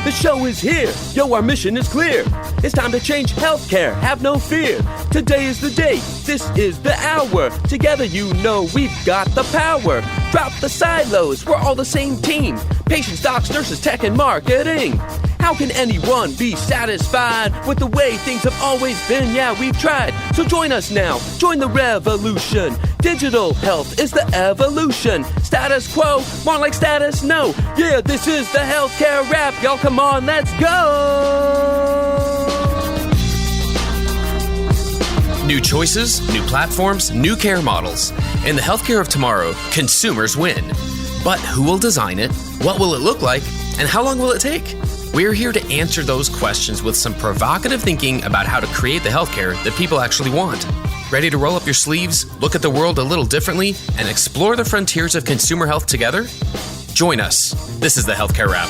The show is here. Yo, our mission is clear. It's time to change healthcare. Have no fear. Today is the day. This is the hour. Together, you know we've got the power. Drop the silos. We're all the same team. Patients, docs, nurses, tech, and marketing. How can anyone be satisfied with the way things have always been? Yeah, we've tried. So join us now. Join the revolution. Digital health is the evolution. Status quo, more like status no. Yeah, this is the healthcare rap. Y'all come on, let's go. New choices, new platforms, new care models. In the healthcare of tomorrow, consumers win. But who will design it? What will it look like? And how long will it take? We're here to answer those questions with some provocative thinking about how to create the healthcare that people actually want. Ready to roll up your sleeves, look at the world a little differently, and explore the frontiers of consumer health together? Join us. This is the Healthcare Wrap.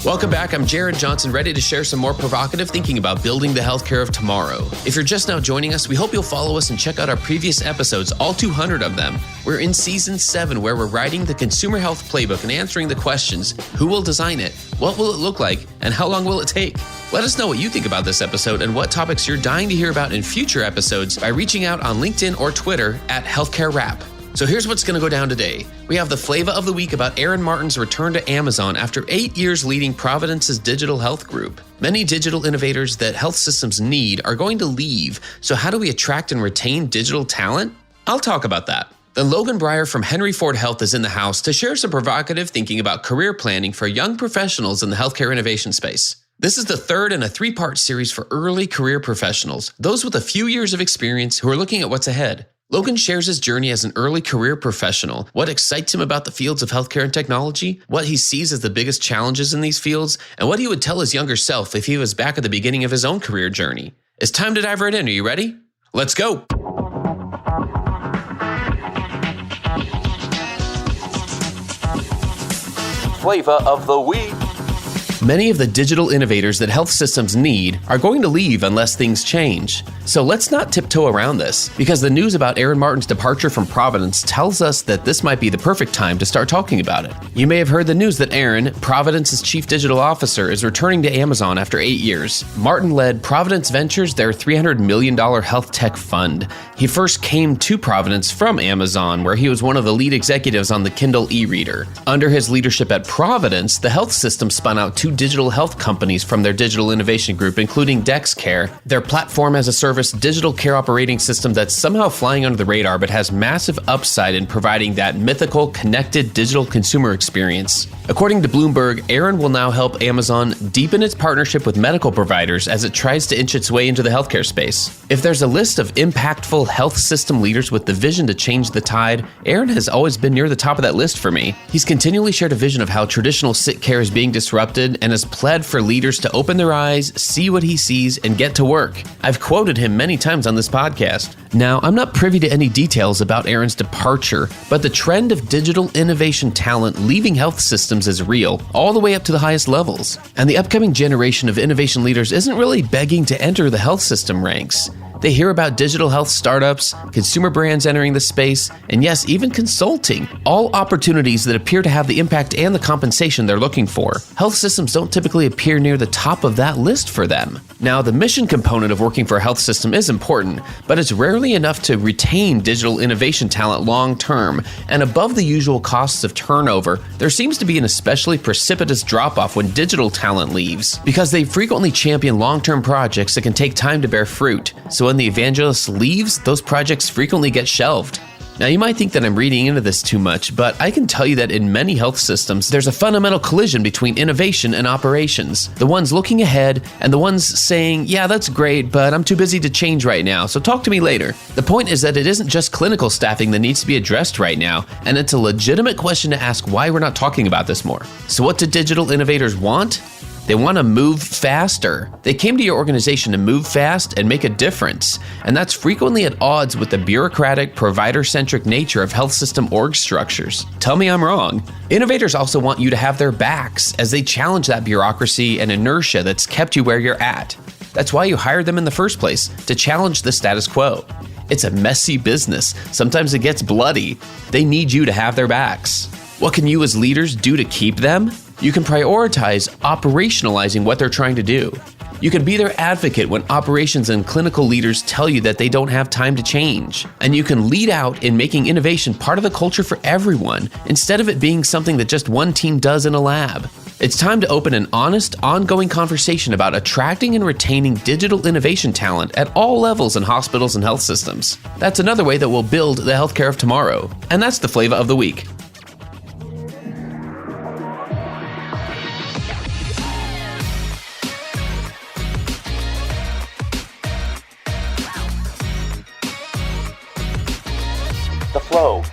Welcome back. I'm Jared Johnson, ready to share some more provocative thinking about building the healthcare of tomorrow. If you're just now joining us, we hope you'll follow us and check out our previous episodes, all 200 of them. We're in Season 7, where we're writing the consumer health playbook and answering the questions: who will design it? What will it look like? And how long will it take? Let us know what you think about this episode and what topics you're dying to hear about in future episodes by reaching out on LinkedIn or Twitter at Healthcare Wrap. So here's what's going to go down today. We have the flavor of the week about Aaron Martin's return to Amazon after 8 years leading Providence's digital health group. Many digital innovators that health systems need are going to leave. So how do we attract and retain digital talent? I'll talk about that. Then Logan Bryer from Henry Ford Health is in the house to share some provocative thinking about career planning for young professionals in the healthcare innovation space. This is the third in a 3-part series for early career professionals, those with a few years of experience who are looking at what's ahead. Logan shares his journey as an early career professional, what excites him about the fields of healthcare and technology, what he sees as the biggest challenges in these fields, and what he would tell his younger self if he was back at the beginning of his own career journey. It's time to dive right in. Are you ready? Let's go. Flavor of the week. Many of the digital innovators that health systems need are going to leave unless things change. So let's not tiptoe around this, because the news about Aaron Martin's departure from Providence tells us that this might be the perfect time to start talking about it. You may have heard the news that Aaron, Providence's chief digital officer, is returning to Amazon after 8 years. Martin led Providence Ventures, their $300 million health tech fund. He first came to Providence from Amazon, where he was one of the lead executives on the Kindle e-reader. Under his leadership at Providence, the health system spun out 2 digital health companies from their digital innovation group, including DexCare, their platform-as-a-service digital care operating system that's somehow flying under the radar but has massive upside in providing that mythical, connected digital consumer experience. According to Bloomberg, Aaron will now help Amazon deepen its partnership with medical providers as it tries to inch its way into the healthcare space. If there's a list of impactful health system leaders with the vision to change the tide, Aaron has always been near the top of that list for me. He's continually shared a vision of how traditional sick care is being disrupted and has pled for leaders to open their eyes, see what he sees, and get to work. I've quoted him many times on this podcast. Now, I'm not privy to any details about Aaron's departure, but the trend of digital innovation talent leaving health systems is real, all the way up to the highest levels. And the upcoming generation of innovation leaders isn't really begging to enter the health system ranks. They hear about digital health startups, consumer brands entering the space, and yes, even consulting, all opportunities that appear to have the impact and the compensation they're looking for. Health systems don't typically appear near the top of that list for them. Now, the mission component of working for a health system is important, but it's rarely enough to retain digital innovation talent long term, and above the usual costs of turnover, there seems to be an especially precipitous drop-off when digital talent leaves, because they frequently champion long-term projects that can take time to bear fruit. So when the evangelist leaves, those projects frequently get shelved. Now, you might think that I'm reading into this too much, but I can tell you that in many health systems, there's a fundamental collision between innovation and operations. The ones looking ahead and the ones saying, yeah, that's great, but I'm too busy to change right now, so talk to me later. The point is that it isn't just clinical staffing that needs to be addressed right now, and it's a legitimate question to ask why we're not talking about this more. So what do digital innovators want? They want to move faster. They came to your organization to move fast and make a difference. And that's frequently at odds with the bureaucratic, provider-centric nature of health system org structures. Tell me I'm wrong. Innovators also want you to have their backs as they challenge that bureaucracy and inertia that's kept you where you're at. That's why you hired them in the first place, to challenge the status quo. It's a messy business. Sometimes it gets bloody. They need you to have their backs. What can you as leaders do to keep them? You can prioritize operationalizing what they're trying to do. You can be their advocate when operations and clinical leaders tell you that they don't have time to change. And you can lead out in making innovation part of the culture for everyone, instead of it being something that just one team does in a lab. It's time to open an honest, ongoing conversation about attracting and retaining digital innovation talent at all levels in hospitals and health systems. That's another way that we'll build the healthcare of tomorrow. And that's the flavor of the week. The flow.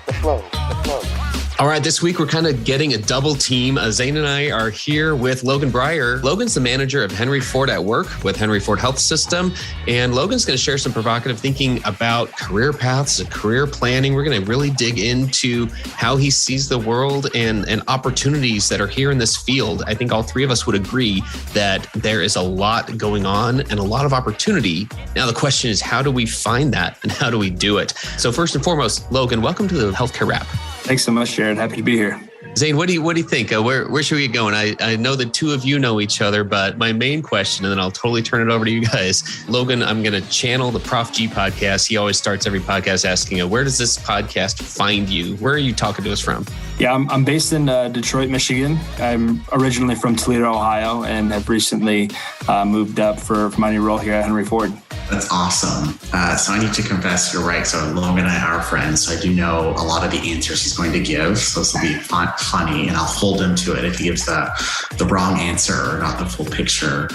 All right, this week we're kind of getting a double team. Zane and I are here with Logan Bryer. Logan's the manager of Henry Ford at Work with Henry Ford Health System. And Logan's going to share some provocative thinking about career paths and career planning. We're going to really dig into how he sees the world and opportunities that are here in this field. I think all three of us would agree that there is a lot going on and a lot of opportunity. Now, the question is, how do we find that and how do we do it? So first and foremost, Logan, welcome to the Healthcare Wrap. Thanks so much, Jared. Happy to be here. Zane, what do you think? Where should we get going? I know the two of you know each other, but my main question, and then I'll totally turn it over to you guys. Logan, I'm going to channel the Prof G podcast. He always starts every podcast asking, where does this podcast find you? Where are you talking to us from? Yeah, I'm based in Detroit, Michigan. I'm originally from Toledo, Ohio, and have recently moved up for my new role here at Henry Ford. That's awesome. So I need to confess, you're right. So Logan and I are friends. So I do know a lot of the answers he's going to give. So this will be funny, and I'll hold him to it if he gives the wrong answer or not the full picture.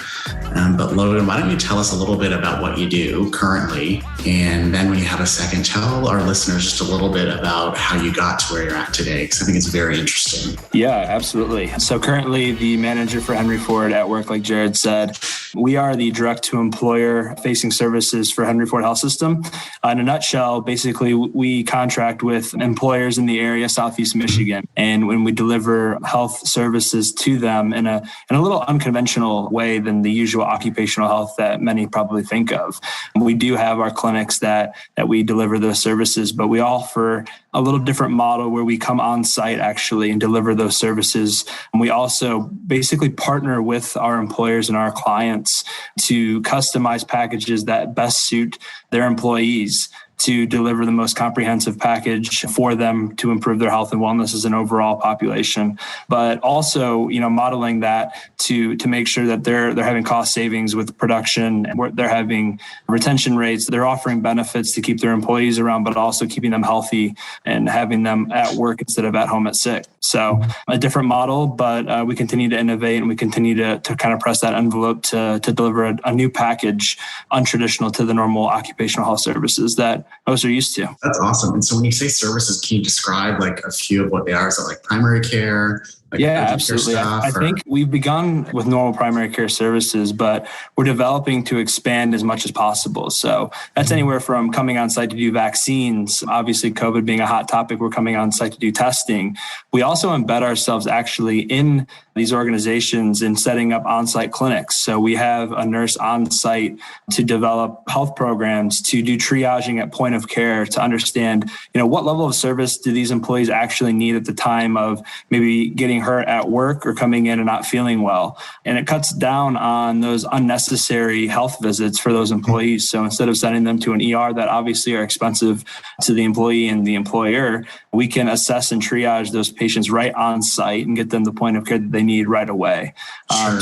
But Logan, why don't you tell us a little bit about what you do currently? And then when you have a second, tell our listeners just a little bit about how you got to where you're at today, because I think it's very interesting. Yeah, absolutely. So currently the manager for Henry Ford at Work, like Jared said, we are the direct-to-employer facing services for Henry Ford Health System. In a nutshell, basically, we contract with employers in the area, Southeast Michigan, and when we deliver health services to them in a little unconventional way than the usual occupational health that many probably think of. We do have our clinics that we deliver those services, but we offer a little different model where we come on site actually and deliver those services. And we also basically partner with our employers and our clients to customize packages that best suit their employees to deliver the most comprehensive package for them to improve their health and wellness as an overall population, but also, modeling that to make sure that they're having cost savings with production, and they're having retention rates, they're offering benefits to keep their employees around, but also keeping them healthy and having them at work instead of at home at sick. So a different model, but we continue to innovate and we continue to kind of press that envelope to deliver a new package untraditional to the normal occupational health services that most are used to. That's awesome. And so when you say services, can you describe like a few of what they are? Is it like primary care? Like yeah, absolutely. I think we've begun with normal primary care services, but we're developing to expand as much as possible. So that's anywhere from coming on site to do vaccines. Obviously, COVID being a hot topic, we're coming on site to do testing. We also embed ourselves actually in these organizations in setting up on-site clinics. So we have a nurse on site to develop health programs, to do triaging at point of care, to understand, what level of service do these employees actually need at the time of maybe getting hurt at work or coming in and not feeling well. And it cuts down on those unnecessary health visits for those employees. So instead of sending them to an ER that obviously are expensive to the employee and the employer, we can assess and triage those patients right on site and get them the point of care that they need right away.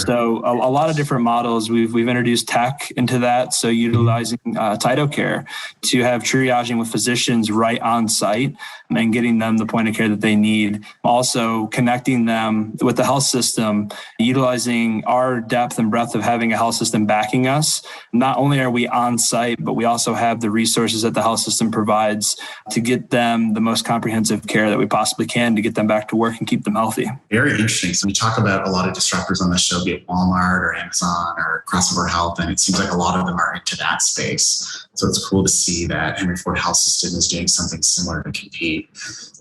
So a lot of different models. We've introduced tech into that. So utilizing TytoCare to have triaging with physicians right on site and getting them the point of care that they need. Also connecting them with the health system, utilizing our depth and breadth of having a health system backing us. Not only are we on site, but we also have the resources that the health system provides to get them the most comprehensive care that we possibly can to get them back to work and keep them healthy. Very interesting. So we talk about a lot of disruptors on the show, be it Walmart or Amazon or Crossover Health, and it seems like a lot of them are into that space. So it's cool to see that Henry Ford Health System is doing something similar to compete.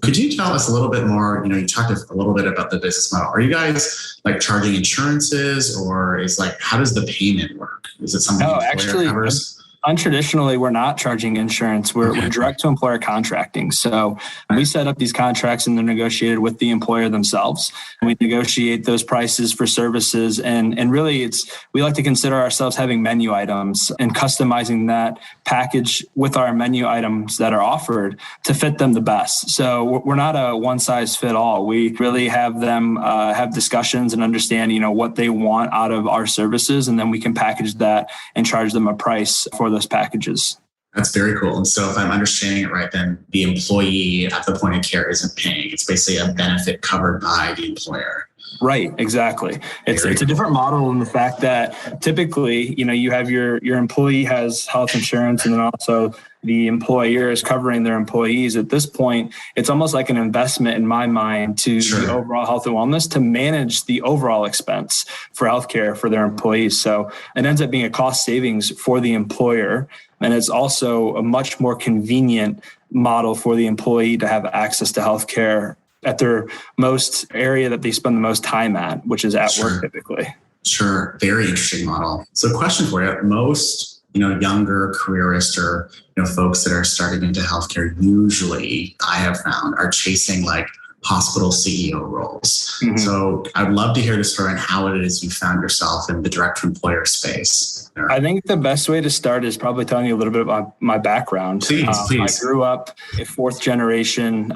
Could you tell us a little bit more? You talked a little bit about the business model. Are you guys like charging insurances, or is how does the payment work? Is it something the employer covers? Untraditionally, we're not charging insurance. We're direct to employer contracting. So we set up these contracts and they're negotiated with the employer themselves. We negotiate those prices for services. And really we like to consider ourselves having menu items and customizing that package with our menu items that are offered to fit them the best. So we're not a one size fit all. We really have them have discussions and understand, what they want out of our services. And then we can package that and charge them a price for those packages. That's very cool. And so if I'm understanding it right, then the employee at the point of care isn't paying. It's basically a benefit covered by the employer. Right, exactly. It's a different model in the fact that typically, you have your employee has health insurance, and then also the employer is covering their employees. At this point, it's almost like an investment in my mind to the overall health and wellness to manage the overall expense for healthcare for their employees. So it ends up being a cost savings for the employer. And it's also a much more convenient model for the employee to have access to healthcare at their most area that they spend the most time at, which is at work typically. Sure. Very interesting model. So question for you, most, younger careerists or, folks that are starting into healthcare, usually I have found are chasing like hospital CEO roles. Mm-hmm. So I'd love to hear the story on how it is you found yourself in the direct employer space. I think the best way to start is probably telling you a little bit about my background. Please. I grew up a fourth generation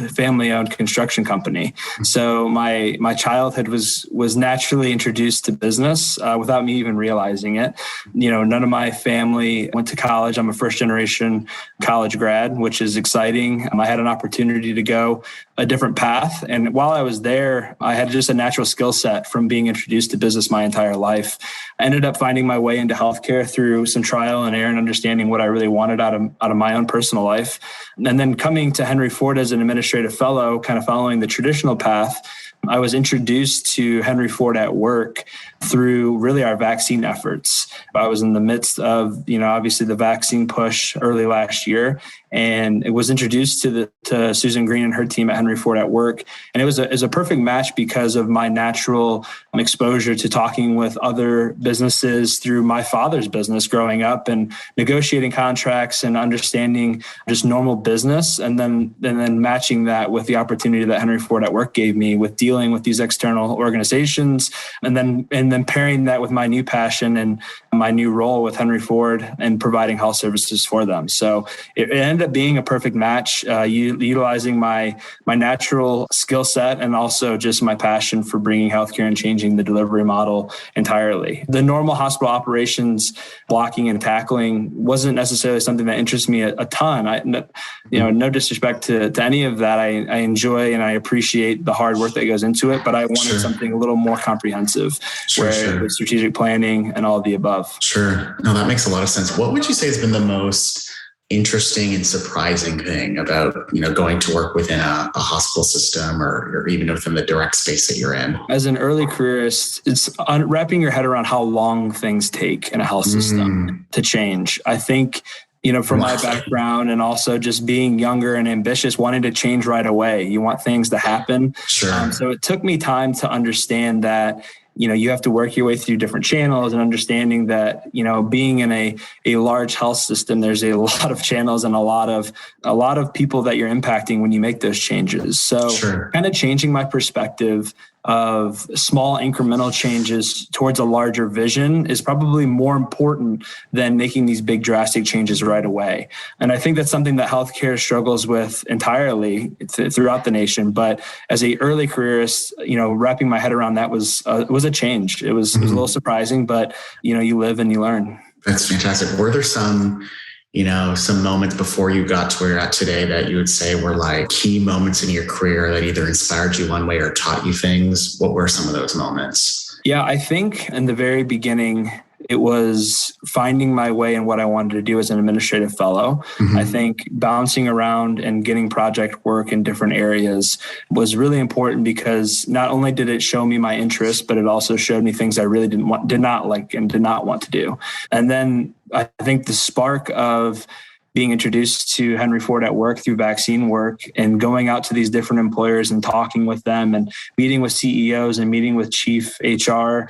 family owned construction company. So my childhood was naturally introduced to business without me even realizing it. None of my family went to college. I'm a first generation college grad, which is exciting. I had an opportunity to go a different path. And while I was there, I had just a natural skill set from being introduced to business my entire life. I ended up finding my way into healthcare through some trial and error and understanding what I really wanted out of my own personal life. And then coming to Henry Ford as an administrative fellow, kind of following the traditional path, I was introduced to Henry Ford at work through really our vaccine efforts. I was in the midst of, obviously the vaccine push early last year, and it was introduced to Susan Green and her team at Henry Ford at work. And it was a perfect match because of my natural exposure to talking with other businesses through my father's business growing up and negotiating contracts and understanding just normal business. And then matching that with the opportunity that Henry Ford at work gave me with dealing with these external organizations. And then pairing that with my new passion and my new role with Henry Ford and providing health services for them. So it ended up being a perfect match, utilizing my natural skill set and also just my passion for bringing healthcare and changing the delivery model entirely. The normal hospital operations, blocking and tackling, wasn't necessarily something that interests me a ton. No disrespect to any of that. I enjoy and I appreciate the hard work that goes into it, but I wanted something a little more comprehensive, where it was strategic planning and all of the above. Sure. No, that makes a lot of sense. What would you say has been the most interesting and surprising thing about, going to work within a hospital system or even within the direct space that you're in? As an early careerist, it's wrapping your head around how long things take in a health system to change. I think, from my background and also just being younger and ambitious, wanting to change right away. You want things to happen. Sure. So it took me time to understand that, you have to work your way through different channels and understanding that, being in a large health system, there's a lot of channels and a lot of people that you're impacting when you make those changes. So kind of changing my perspective of small incremental changes towards a larger vision is probably more important than making these big drastic changes right away. And I think that's something that healthcare struggles with entirely throughout the nation. But as a early careerist, wrapping my head around that was a change. It was a little surprising, but you live and you learn. That's fantastic. Were there some moments before you got to where you're at today that you would say were like key moments in your career that either inspired you one way or taught you things? What were some of those moments? Yeah, I think in the very beginning, it was finding my way in what I wanted to do as an administrative fellow. I think bouncing around and getting project work in different areas was really important because not only did it show me my interests, but it also showed me things I really did not like and did not want to do. And then I think the spark of being introduced to Henry Ford at work through vaccine work and going out to these different employers and talking with them and meeting with CEOs and meeting with chief HR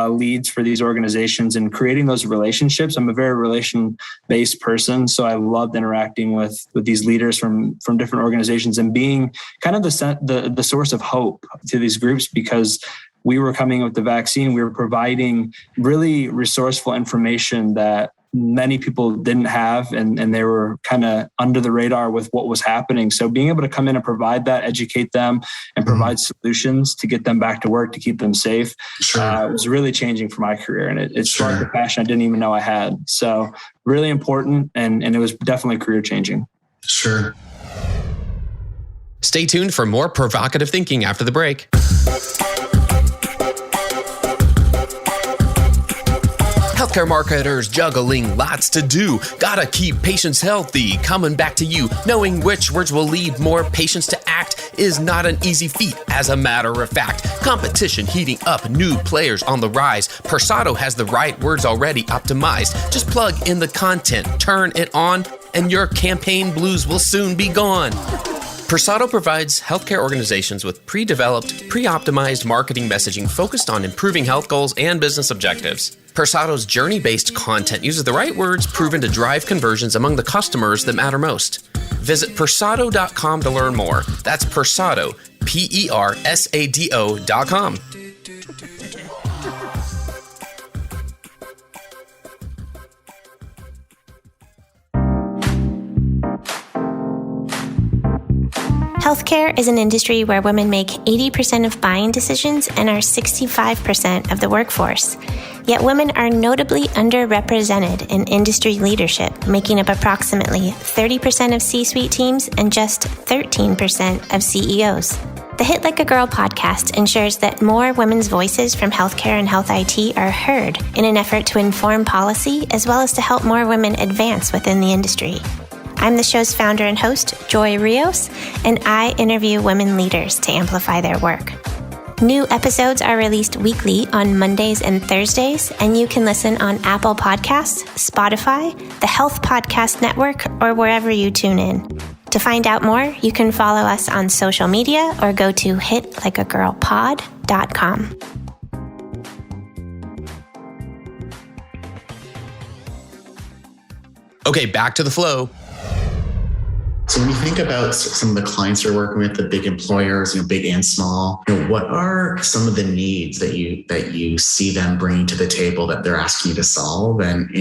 leads for these organizations and creating those relationships. I'm a very relation-based person, so I loved interacting with these leaders from different organizations and being kind of the source of hope to these groups, because we were coming with the vaccine. We were providing really resourceful information that many people didn't have, and they were kind of under the radar with what was happening. So being able to come in and provide that, educate them, and provide solutions to get them back to work, to keep them safe, was really changing for my career. And it sparked a passion I didn't even know I had. So really important, and it was definitely career changing. Sure. Stay tuned for more provocative thinking after the break. Healthcare marketers juggling lots to do. Gotta keep patients healthy. Coming back to you, knowing which words will lead more patients to act is not an easy feat. As a matter of fact, competition heating up, new players on the rise. Persado has the right words already optimized. Just plug in the content, turn it on, and your campaign blues will soon be gone. Persado provides healthcare organizations with pre-developed, pre-optimized marketing messaging focused on improving health goals and business objectives. Persado's journey-based content uses the right words proven to drive conversions among the customers that matter most. Visit persado.com to learn more. That's Persado, Persado.com. Healthcare is an industry where women make 80% of buying decisions and are 65% of the workforce. Yet women are notably underrepresented in industry leadership, making up approximately 30% of C-suite teams and just 13% of CEOs. The Hit Like a Girl podcast ensures that more women's voices from healthcare and health IT are heard in an effort to inform policy as well as to help more women advance within the industry. I'm the show's founder and host, Joy Rios, and I interview women leaders to amplify their work. New episodes are released weekly on Mondays and Thursdays, and you can listen on Apple Podcasts, Spotify, the Health Podcast Network, or wherever you tune in. To find out more, you can follow us on social media or go to hitlikeagirlpod.com. Okay, back to the flow. So when you think about some of the clients you're working with, the big employers, big and small, what are some of the needs that you see them bringing to the table that they're asking you to solve? And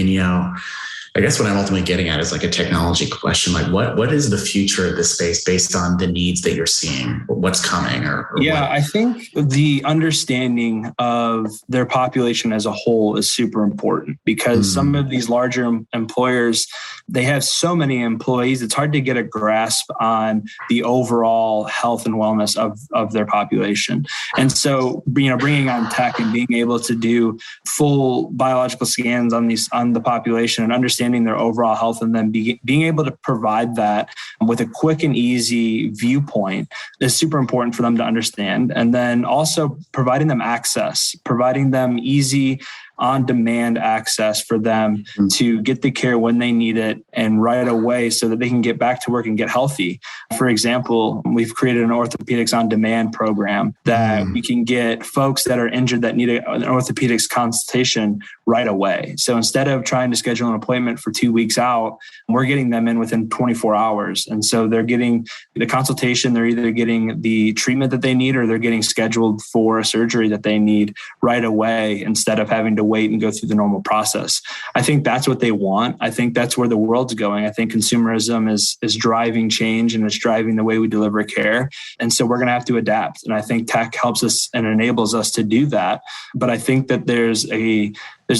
I guess what I'm ultimately getting at is like a technology question. Like what is the future of this space based on the needs that you're seeing? What's coming I think the understanding of their population as a whole is super important, because some of these larger employers, they have so many employees, it's hard to get a grasp on the overall health and wellness of their population. And so, bringing on tech and being able to do full biological scans on the population and understanding their overall health, and then being able to provide that with a quick and easy viewpoint is super important for them to understand. And then also providing them access, providing them easy on-demand access for them to get the care when they need it and right away so that they can get back to work and get healthy. For example, we've created an orthopedics on-demand program that we can get folks that are injured that need an orthopedics consultation right away. So instead of trying to schedule an appointment for 2 weeks out, we're getting them in within 24 hours. And so they're getting the consultation, they're either getting the treatment that they need or they're getting scheduled for a surgery that they need right away instead of having to wait and go through the normal process. I think that's what they want. I think that's where the world's going. I think consumerism is driving change and it's driving the way we deliver care. And so we're going to have to adapt. And I think tech helps us and enables us to do that. But I think that there's a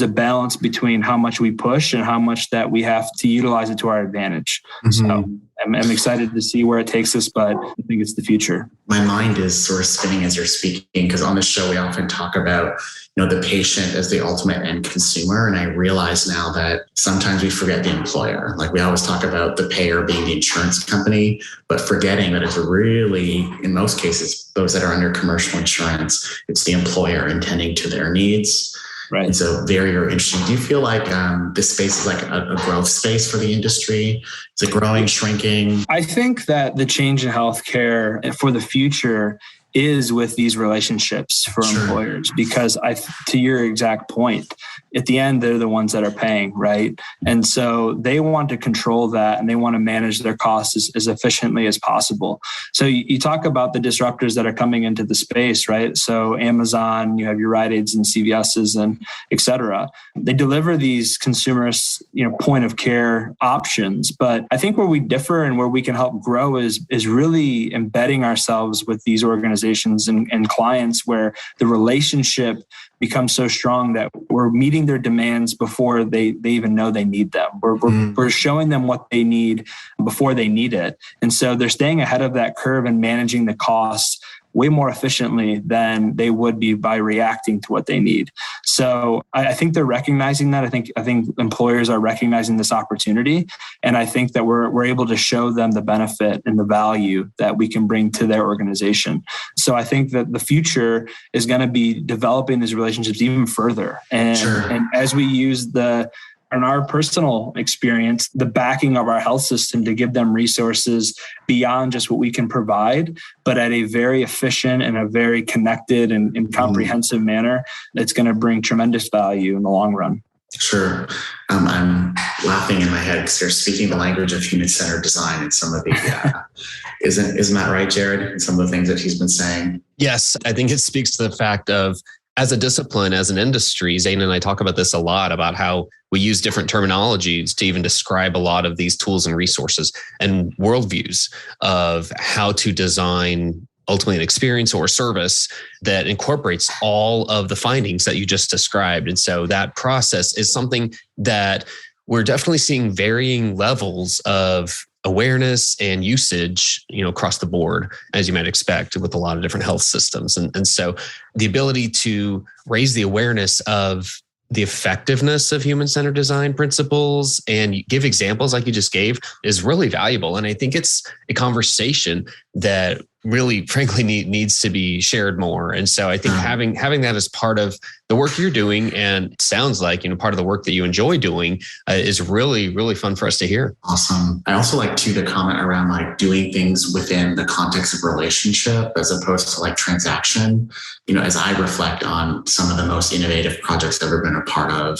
balance between how much we push and how much that we have to utilize it to our advantage. So I'm excited to see where it takes us, but I think it's the future. My mind is sort of spinning as you're speaking, because on the show, we often talk about, the patient as the ultimate end consumer. And I realize now that sometimes we forget the employer. Like we always talk about the payer being the insurance company, but forgetting that it's really, in most cases, those that are under commercial insurance, it's the employer intending to their needs. Right. And so very, very interesting. Do you feel like this space is like a growth space for the industry? Is it growing, shrinking? I think that the change in healthcare for the future is with these relationships for employers, because to your exact point, at the end, they're the ones that are paying, right? And so they want to control that, and they want to manage their costs as efficiently as possible. So you talk about the disruptors that are coming into the space, right? So Amazon, you have your Rite Aids and CVS's and et cetera. They deliver these consumerist, point of care options. But I think where we differ and where we can help grow is really embedding ourselves with these organizations and clients, where the relationship becomes so strong that we're meeting their demands before they even know they need them. We're showing them what they need before they need it. And so they're staying ahead of that curve and managing the costs way more efficiently than they would be by reacting to what they need. So I think they're recognizing that. I think employers are recognizing this opportunity. And I think that we're able to show them the benefit and the value that we can bring to their organization. So I think that the future is going to be developing these relationships even further. And as we use in our personal experience, the backing of our health system to give them resources beyond just what we can provide, but at a very efficient and a very connected and comprehensive manner, that's going to bring tremendous value in the long run. Sure. I'm laughing in my head because they're speaking the language of human-centered design in some of the, isn't that right, Jared? In some of the things that he's been saying? Yes, I think it speaks to the fact of, as a discipline, as an industry, Zane and I talk about this a lot, about how we use different terminologies to even describe a lot of these tools and resources and worldviews of how to design ultimately an experience or service that incorporates all of the findings that you just described. And so that process is something that we're definitely seeing varying levels of awareness and usage, across the board, as you might expect with a lot of different health systems. And so the ability to raise the awareness of the effectiveness of human-centered design principles and give examples like you just gave is really valuable. And I think it's a conversation that really, frankly, needs to be shared more. And so I think having that as part of the work you're doing, and sounds like, part of the work that you enjoy doing, is really, really fun for us to hear. Awesome. I also like to comment around like doing things within the context of relationship as opposed to like transaction. As I reflect on some of the most innovative projects I've ever been a part of,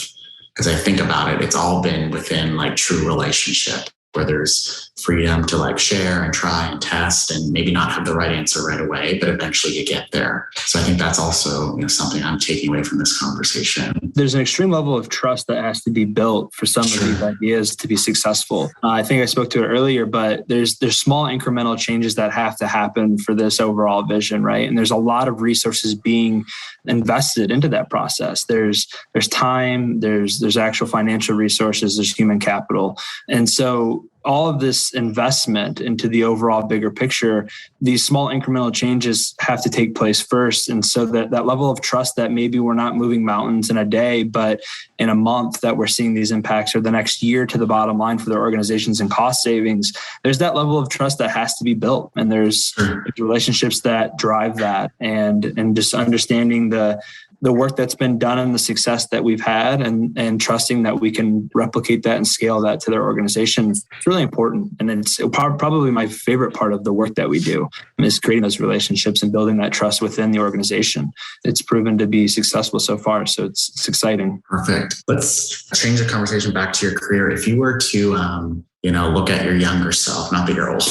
as I think about it, it's all been within like true relationship, where there's freedom to like share and try and test and maybe not have the right answer right away, but eventually you get there. So I think that's also something I'm taking away from this conversation. There's an extreme level of trust that has to be built for some of these ideas to be successful. I think I spoke to it earlier, but there's small incremental changes that have to happen for this overall vision, right? And there's a lot of resources being invested into that process. There's time, there's actual financial resources, there's human capital. And so all of this investment into the overall bigger picture, these small incremental changes have to take place first. And so that level of trust that maybe we're not moving mountains in a day, but in a month that we're seeing these impacts, or the next year to the bottom line for their organizations and cost savings, there's that level of trust that has to be built. And there's relationships that drive that, and just understanding the work that's been done and the success that we've had, and trusting that we can replicate that and scale that to their organization. It's really important. And it's probably my favorite part of the work that we do, is creating those relationships and building that trust within the organization. It's proven to be successful so far. So it's exciting. Perfect. Let's change the conversation back to your career. If you were to, look at your younger self, not that you're old,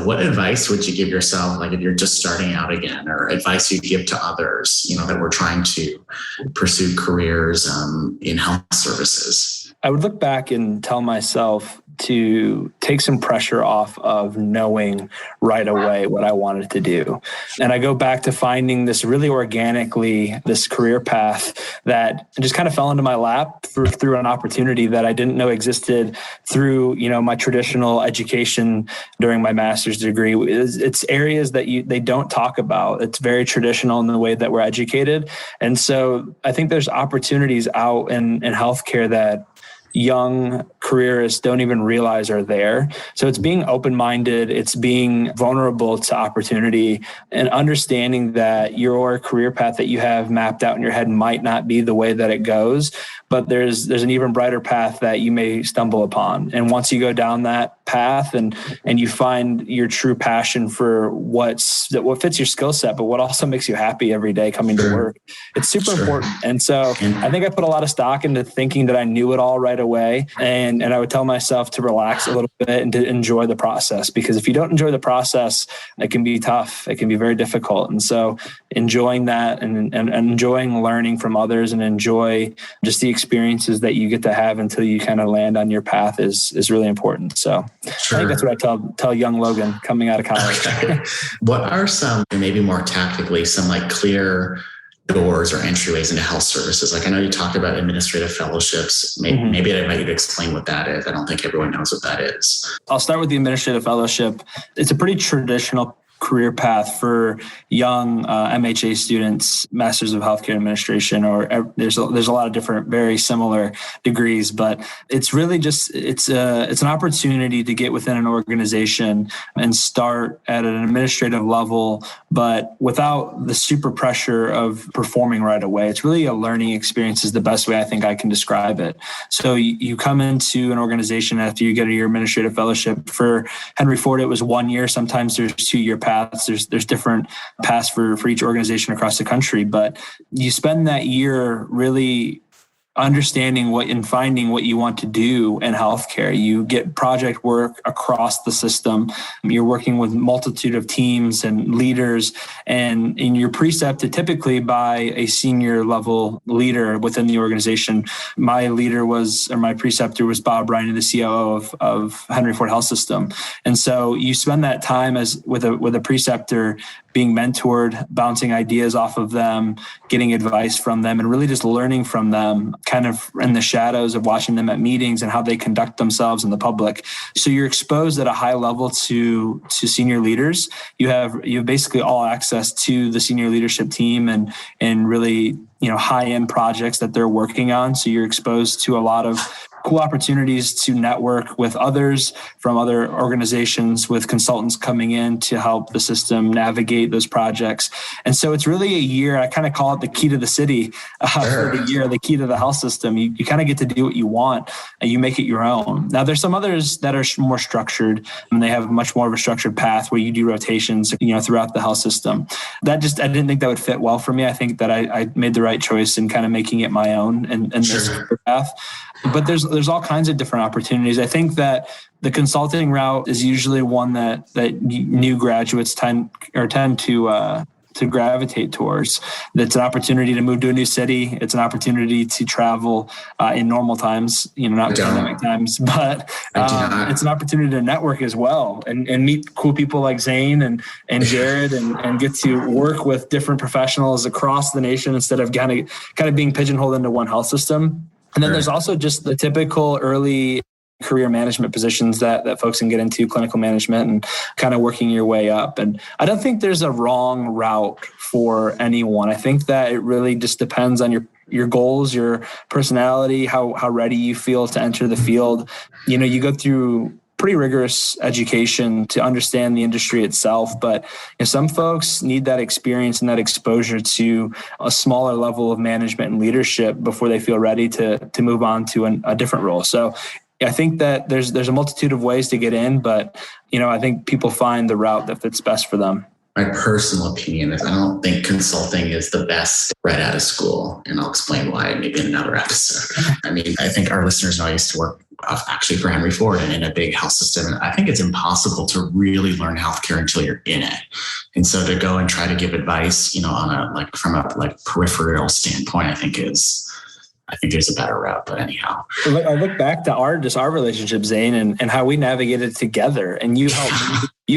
what advice would you give yourself, like if you're just starting out again, or advice you'd give to others, that were trying to pursue careers in health services? I would look back and tell myself to take some pressure off of knowing right away what I wanted to do. And I go back to finding this really organically, this career path that just kind of fell into my lap through an opportunity that I didn't know existed through, my traditional education during my master's degree. It's areas that they don't talk about. It's very traditional in the way that we're educated. And so I think there's opportunities out in healthcare that young careerists don't even realize are there. So it's being open-minded, it's being vulnerable to opportunity, and understanding that your career path that you have mapped out in your head might not be the way that it goes, but there's an even brighter path that you may stumble upon. And once you go down that path and you find your true passion for what fits your skill set, but what also makes you happy every day coming to work, it's super important. And so I think I put a lot of stock into thinking that I knew it all right away. And I would tell myself to relax a little bit and to enjoy the process, because if you don't enjoy the process, it can be tough. It can be very difficult. And so enjoying that and enjoying learning from others and enjoy just the experiences that you get to have until you kind of land on your path is really important. So I think that's what I tell young Logan coming out of college. Okay. What are some, maybe more tactically, some like clear doors or entryways into health services? Like I know you talked about administrative fellowships. Maybe I might need to explain what that is. I don't think everyone knows what that is. I'll start with the administrative fellowship. It's a pretty traditional career path for young MHA students, Masters of Healthcare Administration, or there's a lot of different, very similar degrees, but it's really just, it's an opportunity to get within an organization and start at an administrative level, but without the super pressure of performing right away. It's really a learning experience is the best way I think I can describe it. So you come into an organization after you get your administrative fellowship. For Henry Ford, it was 1 year. Sometimes there's 2-year paths. There's different paths for each organization across the country, but you spend that year really understanding and finding what you want to do in healthcare. You get project work across the system. You're working with multitude of teams and leaders, and you're precepted typically by a senior level leader within the organization. My preceptor was Bob Ryan, the COO of Henry Ford Health System. And so you spend that time with a preceptor being mentored, bouncing ideas off of them, getting advice from them, and really just learning from them, kind of in the shadows of watching them at meetings and how they conduct themselves in the public. So you're exposed at a high level to senior leaders. You have basically all access to the senior leadership team and really, high-end projects that they're working on. So you're exposed to a lot of cool opportunities to network with others from other organizations, with consultants coming in to help the system navigate those projects. And so it's really a year, I kind of call it the key to the city for the year, the key to the health system. You kind of get to do what you want and you make it your own. Now, there's some others that are more structured, and they have much more of a structured path where you do rotations, throughout the health system. I didn't think that would fit well for me. I think that I made the right choice in kind of making it my own and this path. But there's all kinds of different opportunities. I think that the consulting route is usually one that new graduates tend to gravitate towards. It's an opportunity to move to a new city. It's an opportunity to travel in normal times, not pandemic times, but it's an opportunity to network as well and meet cool people like Zane and Jared and get to work with different professionals across the nation instead of kind of being pigeonholed into one health system. And then there's also just the typical early career management positions that folks can get into, clinical management and kind of working your way up. And I don't think there's a wrong route for anyone. I think that it really just depends on your goals, your personality, how ready you feel to enter the field. You go through pretty rigorous education to understand the industry itself. But some folks need that experience and that exposure to a smaller level of management and leadership before they feel ready to move on to a different role. So I think that there's a multitude of ways to get in, but I think people find the route that fits best for them. My personal opinion is I don't think consulting is the best right out of school. And I'll explain why maybe in another episode. I think our listeners know I used to work actually for Henry Ford and in a big health system. And I think it's impossible to really learn healthcare until you're in it. And so to go and try to give advice, from a peripheral standpoint, I think there's a better route, but anyhow. I look back to our relationship, Zane, and how we navigated together. And you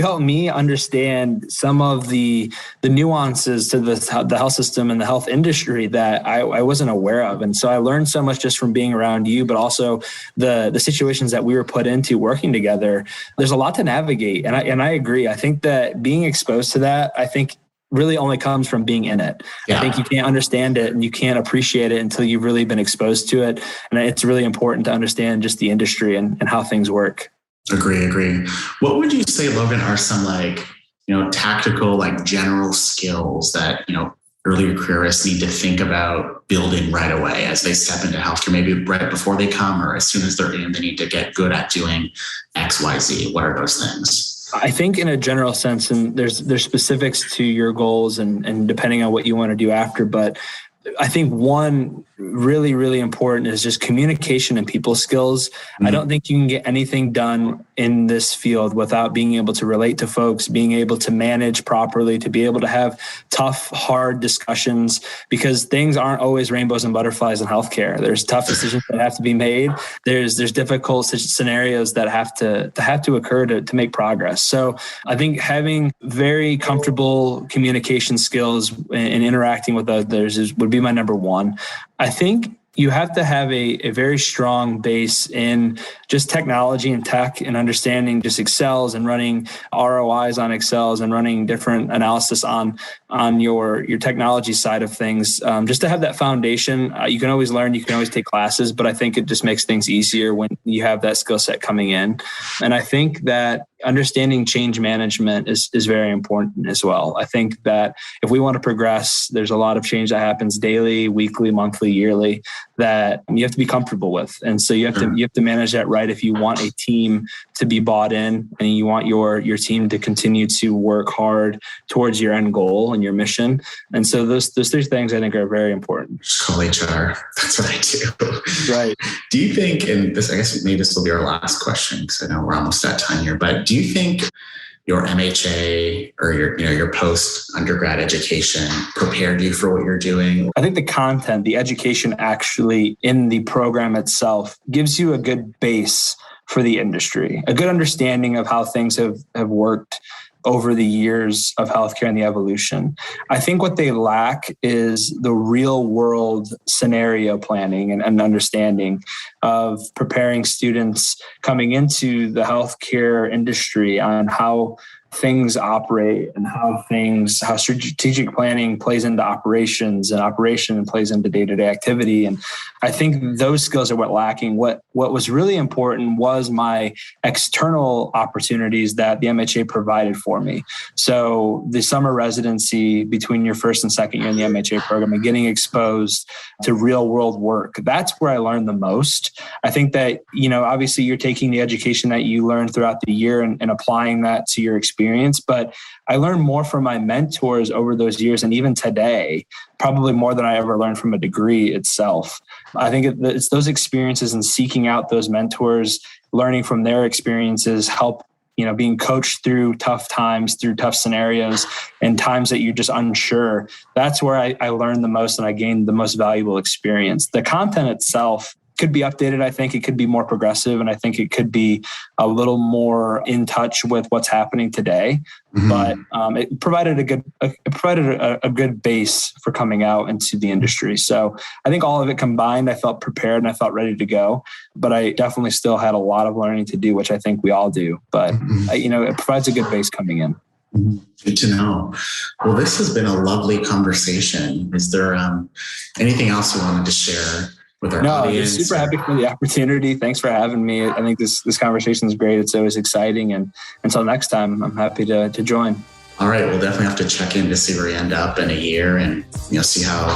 helped me understand some of the nuances to the health system and the health industry that I wasn't aware of. And so I learned so much just from being around you, but also the situations that we were put into working together. There's a lot to navigate. And I agree. I think that being exposed to that, I think really only comes from being in it. I think you can't understand it and you can't appreciate it until you've really been exposed to it. And it's really important to understand just the industry and how things work. Agree. What would you say, Logan, are some tactical, general skills that, early careerists need to think about building right away as they step into healthcare, maybe right before they come, or as soon as they're in, they need to get good at doing X, Y, Z? What are those things? I think in a general sense, and there's specifics to your goals and depending on what you want to do after, but I think one really, really important is just communication and people skills. I don't think you can get anything done in this field without being able to relate to folks, being able to manage properly, to be able to have tough, hard discussions, because things aren't always rainbows and butterflies in healthcare. There's tough decisions that have to be made. There's difficult scenarios that have to occur to make progress. So I think having very comfortable communication skills and interacting with others would be my number one. I think you have to have a very strong base in just technology and tech and understanding just Excels and running ROIs on Excels and running different analysis on your technology side of things. Just to have that foundation. You can always learn, you can always take classes, but I think it just makes things easier when you have that skill set coming in. And I think that understanding change management is very important as well. I think that if we want to progress, there's a lot of change that happens daily, weekly, monthly, yearly that you have to be comfortable with. And so you have to manage that right if you want a team to be bought in and you want your team to continue to work hard towards your end goal and your mission. And so those three things I think are very important. Just call HR. That's what I do. Right. Do you think, and this, I guess maybe this will be our last question because I know we're almost at time here, but do you think your MHA or your post-undergrad education prepared you for what you're doing? I think the content, the education actually in the program itself gives you a good base for the industry, a good understanding of how things have worked over the years of healthcare and the evolution. I think what they lack is the real world scenario planning and understanding of preparing students coming into the healthcare industry on how things operate and how strategic planning plays into operations and operation plays into day-to-day activity. And I think those skills are what lacking. What was really important was my external opportunities that the MHA provided for me. So the summer residency between your first and second year in the MHA program and getting exposed to real world work, that's where I learned the most. I think that, obviously you're taking the education that you learned throughout the year and applying that to your experience. But I learned more from my mentors over those years. And even today, probably more than I ever learned from a degree itself. I think it's those experiences and seeking out those mentors, learning from their experiences, help, being coached through tough times, through tough scenarios and times that you're just unsure. That's where I learned the most and I gained the most valuable experience. The content itself could be updated. I think it could be more progressive, and I think it could be a little more in touch with what's happening today. Mm-hmm. But it provided a good base for coming out into the industry. So I think all of it combined, I felt prepared and I felt ready to go. But I definitely still had a lot of learning to do, which I think we all do. But it provides a good base coming in. Good to know. Well, this has been a lovely conversation. Is there anything else you wanted to share with our audience? I'm super happy for the opportunity. Thanks for having me. I think this conversation is great. It's always exciting. And until next time, I'm happy to join. All right. We'll definitely have to check in to see where you end up in a year and, see how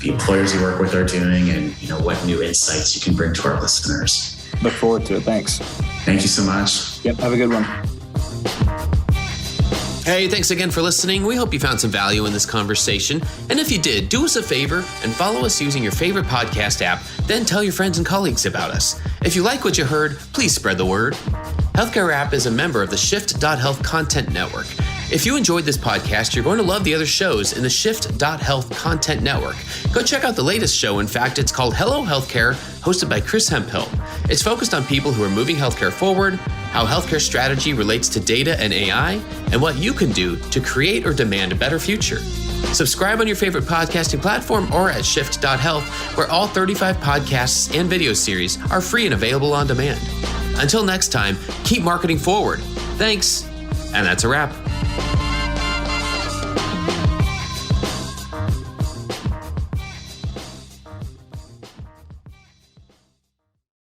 the employers you work with are doing and, what new insights you can bring to our listeners. Look forward to it. Thanks. Thank you so much. Yep. Have a good one. Hey, thanks again for listening. We hope you found some value in this conversation. And if you did, do us a favor and follow us using your favorite podcast app, then tell your friends and colleagues about us. If you like what you heard, please spread the word. Healthcare App is a member of the Shift.Health Content Network. If you enjoyed this podcast, you're going to love the other shows in the Shift.Health Content Network. Go check out the latest show. In fact, it's called Hello Healthcare, hosted by Chris Hemphill. It's focused on people who are moving healthcare forward, how healthcare strategy relates to data and AI, and what you can do to create or demand a better future. Subscribe on your favorite podcasting platform or at Shift.Health, where all 35 podcasts and video series are free and available on demand. Until next time, keep marketing forward. Thanks, and that's a wrap.